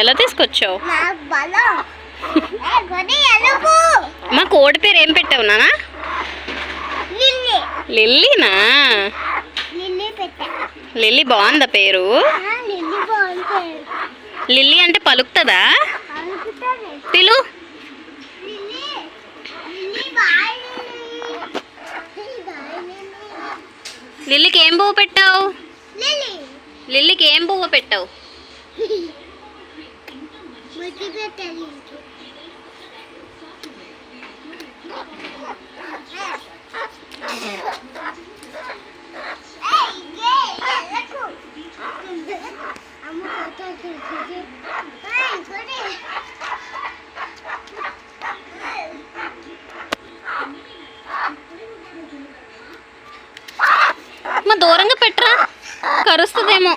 ఎలా తీసుకొచ్చావు? మా కోడి పేరు ఏం పెట్టావు నానా? లిల్లీనా? లిల్లీ బాగుందా పేరు? లిల్లీ అంటే పలుకుతుందా? పిలు. లిల్లీకి ఏం పువ్వు పెట్టావు? లిల్లీకి ఏం పువ్వు పెట్టావు? మా దూరంగా పెట్టరా, కరుస్తుందేమో.